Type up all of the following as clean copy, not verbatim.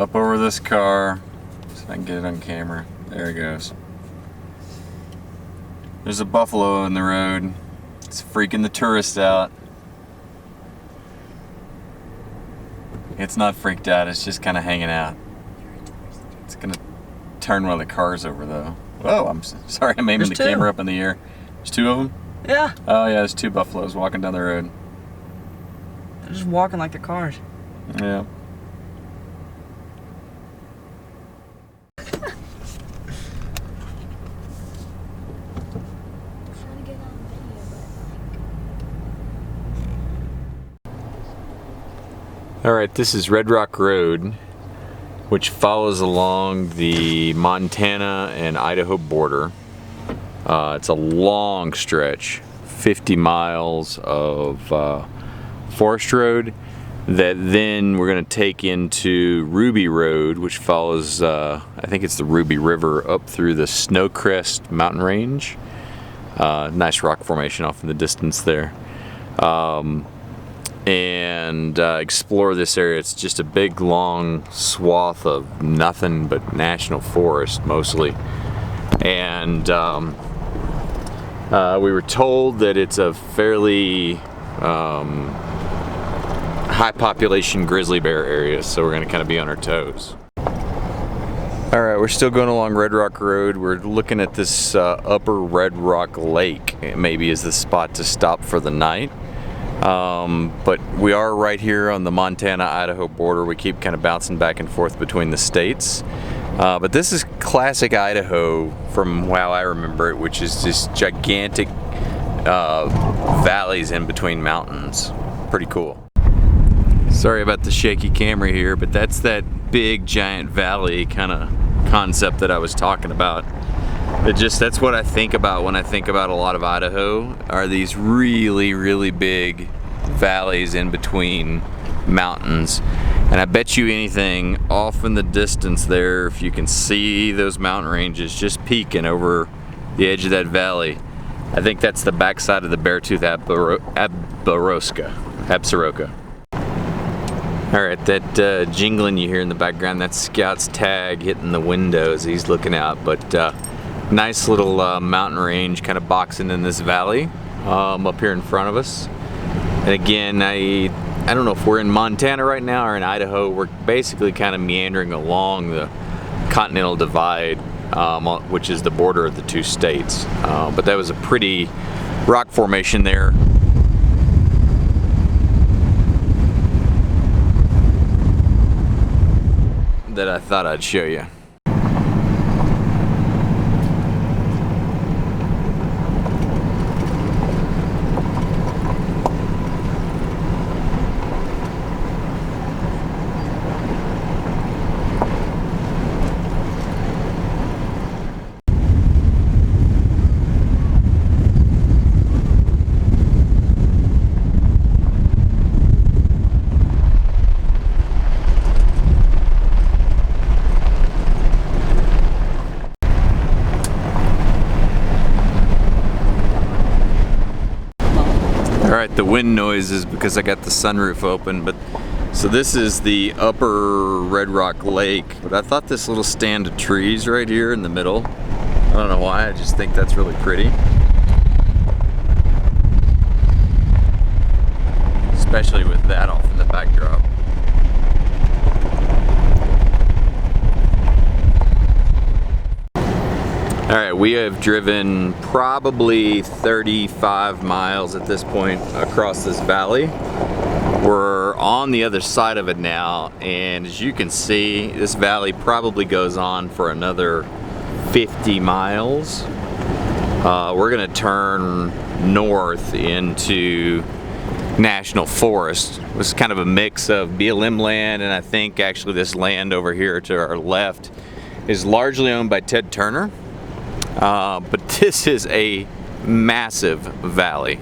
up over this car, so I can get it on camera. There it goes. There's a buffalo in the road. It's freaking the tourists out. It's not freaked out, it's just kind of hanging out. It's gonna turn one of the cars over though. Whoa, I'm sorry, I'm aiming the camera up in the air. There's two of them? Yeah. Oh yeah, there's two buffaloes walking down the road. They're just walking like the cars. Yeah. Alright, this is Red Rock Road, which follows along the Montana and Idaho border. It's a long stretch, 50 miles of forest road that then we're going to take into Ruby Road, which follows, I think it's the Ruby River, up through the Snowcrest mountain range. Nice rock formation off in the distance there. And explore this area. It's just a big long swath of nothing but national forest mostly, and we were told that it's a fairly high population grizzly bear area, so we're going to kind of be on our toes. Alright, we're still going along Red Rock Road. We're looking at this upper Red Rock Lake. It maybe is the spot to stop for the night. But we are right here on the Montana-Idaho border. We keep kind of bouncing back and forth between the states. But this is classic Idaho from how I remember it, which is just gigantic valleys in between mountains. Pretty cool. Sorry about the shaky camera here, but that's that big giant valley kind of concept that I was talking about. That's what I think about when I think about a lot of Idaho, are these really, really big valleys in between mountains. And I bet you anything, off in the distance there, if you can see those mountain ranges just peeking over the edge of that valley, I think that's the backside of the Beartooth Absaroka. Alright, that jingling you hear in the background, that's Scout's tag hitting the window as he's looking out. But nice little mountain range kind of boxing in this valley up here in front of us. And again, I don't know if we're in Montana right now or in Idaho. We're basically kind of meandering along the Continental Divide, which is the border of the two states. But that was a pretty rock formation there. That I thought I'd show you. Alright, the wind noise is because I got the sunroof open, but so this is the upper Red Rock Lake, but I thought this little stand of trees right here in the middle, I don't know why, I just think that's really pretty. Especially with that off in the backdrop. Alright, we have driven probably 35 miles at this point across this valley. We're on the other side of it now, and as you can see, this valley probably goes on for another 50 miles. We're going to turn north into National Forest. It was kind of a mix of BLM land, and I think actually this land over here to our left is largely owned by Ted Turner. But this is a massive valley.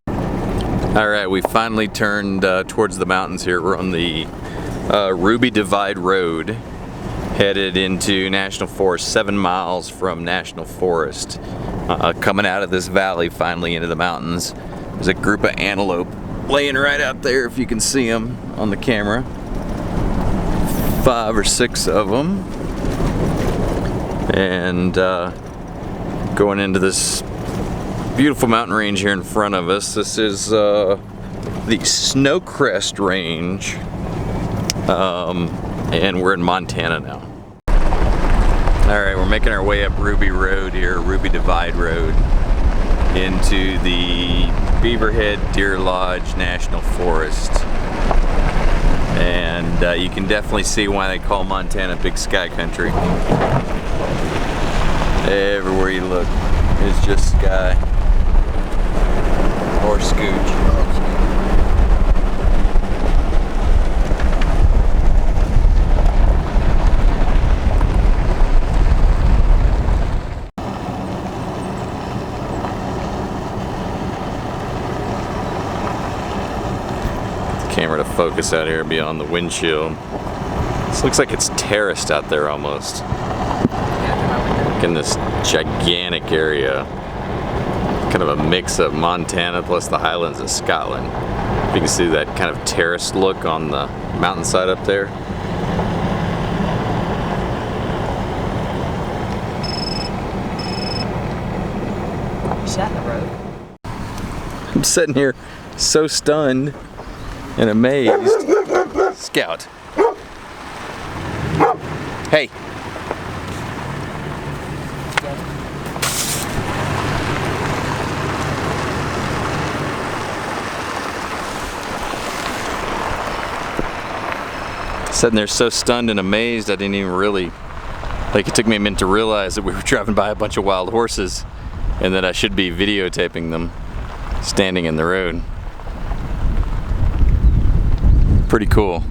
Alright, we finally turned towards the mountains here. We're on the Ruby Divide Road, headed into National Forest, 7 miles from National Forest. Coming out of this valley finally into the mountains. There's a group of antelope laying right out there if you can see them on the camera. 5 or 6 of them, and going into this beautiful mountain range here in front of us. This is the Snowcrest Range, and we're in Montana now. Alright, we're making our way up Ruby Road here, Ruby Divide Road, into the Beaverhead Deer Lodge National Forest. And you can definitely see why they call Montana Big Sky Country. Everywhere you look is just sky or scooch. Camera to focus out here beyond the windshield. This looks like it's terraced out there almost. Like in this gigantic area. Kind of a mix of Montana plus the highlands of Scotland. You can see that kind of terraced look on the mountainside up there. Sat in the road. I'm sitting here so stunned and amazed. Scout. Hey. Sitting there so stunned and amazed, I didn't even really, like, it took me a minute to realize that we were driving by a bunch of wild horses and that I should be videotaping them standing in the road. Pretty cool.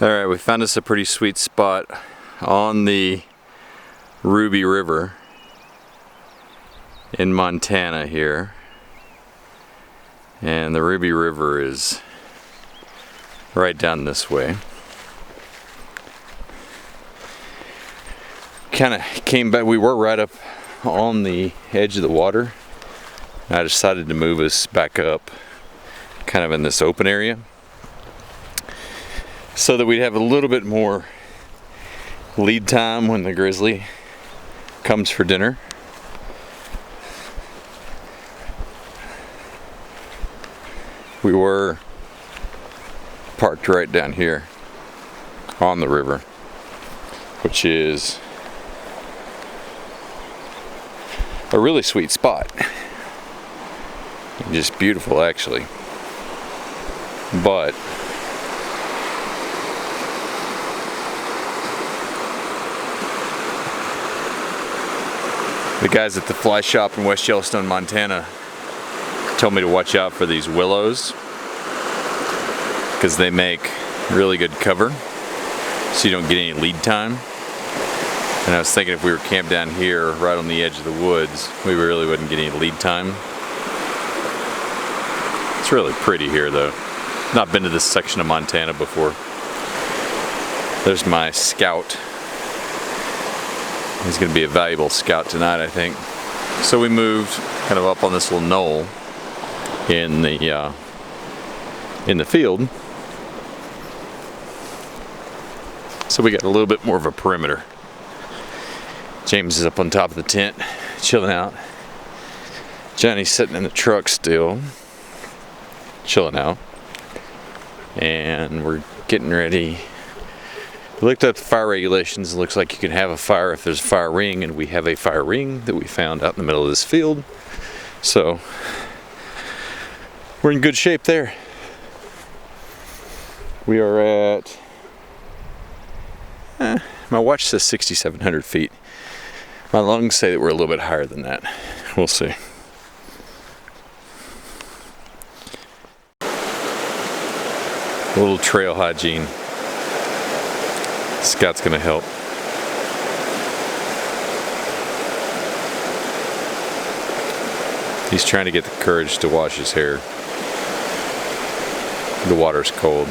Alright, we found us a pretty sweet spot on the Ruby River in Montana here. And the Ruby River is right down this way. Kind of came back, we were right up on the edge of the water. I decided to move us back up kind of in this open area so that we'd have a little bit more lead time when the grizzly comes for dinner. We were parked right down here on the river, which is a really sweet spot. Just beautiful, actually. But the guys at the fly shop in West Yellowstone, Montana told me to watch out for these willows because they make really good cover so you don't get any lead time. And I was thinking if we were camped down here right on the edge of the woods, we really wouldn't get any lead time. It's really pretty here though. Not been to this section of Montana before. There's my scout. He's going to be a valuable scout tonight, I think. So we moved kind of up on this little knoll in the field. So we got a little bit more of a perimeter. James is up on top of the tent, chilling out. Johnny's sitting in the truck still, chilling out. And we're getting ready. We looked up the fire regulations. It looks like you can have a fire if there's a fire ring, and we have a fire ring that we found out in the middle of this field. So we're in good shape there. We are at, my watch says 6,700 feet. My lungs say that we're a little bit higher than that. We'll see. A little trail hygiene. Scout's gonna help. He's trying to get the courage to wash his hair. The water's cold.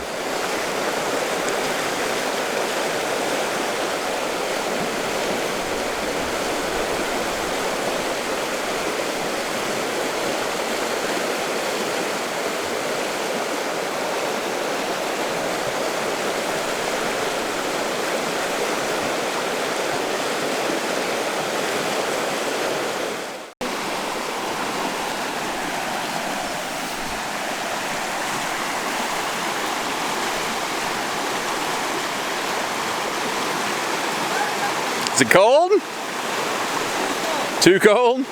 Is it cold? Too cold?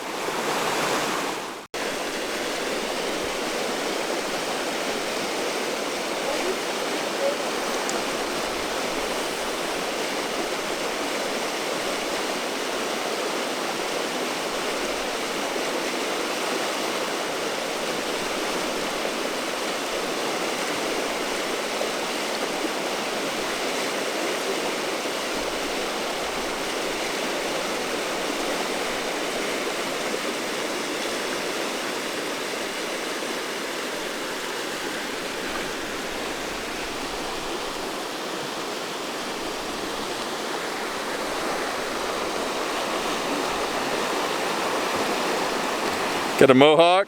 Got a mohawk?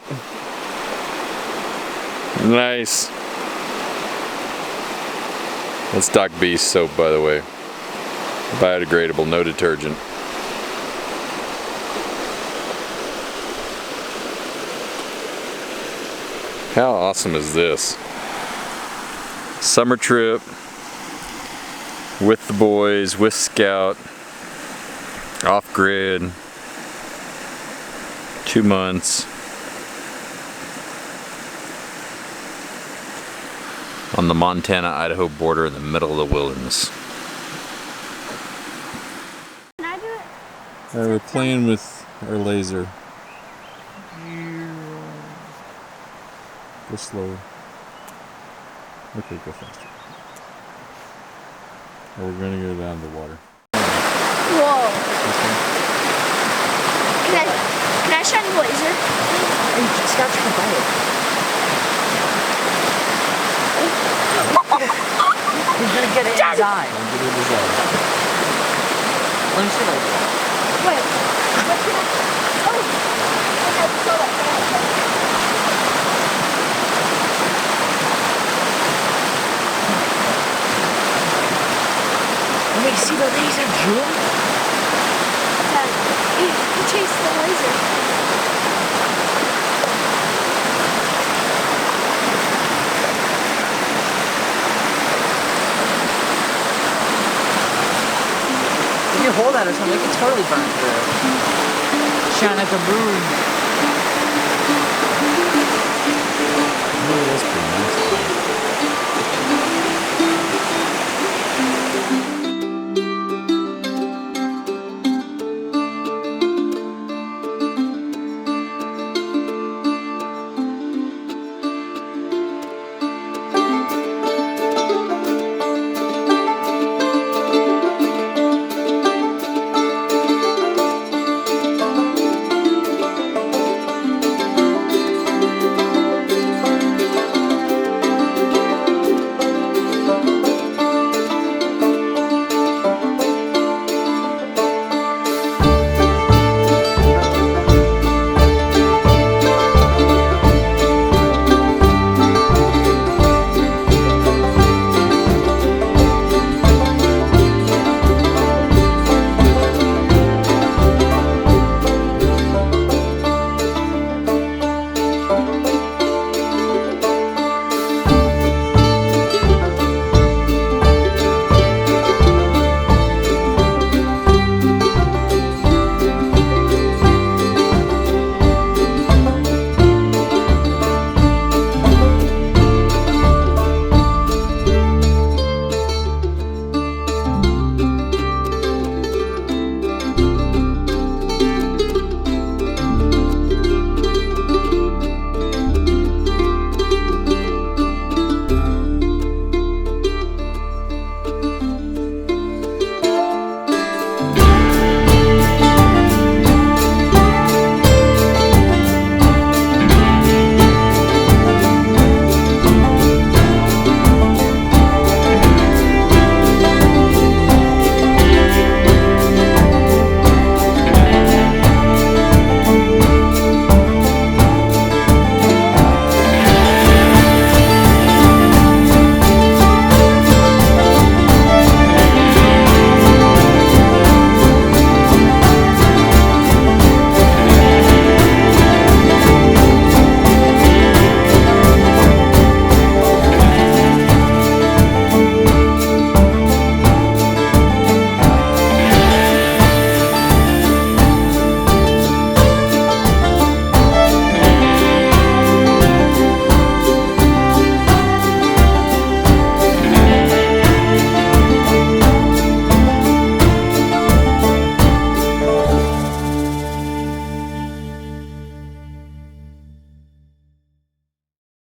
Nice. That's Doc Beast soap, by the way. Biodegradable, no detergent. How awesome is this? Summer trip with the boys, with Scout, off-grid. 2 months on the Montana-Idaho border in the middle of the wilderness. Can I do it? Alright, we're playing with our laser. Go slower. Okay, go faster. Or we're gonna go down the water. Whoa. Can I shine the laser? Hey, Scott, you can buy it. He's gonna get it in his eye. Let me see that. Wait. Oh. Okay, so Let me see the laser, June. Dad, he chased the laser. If you hold that or something, it can totally burn through. Shine like a moon. Ooh, that's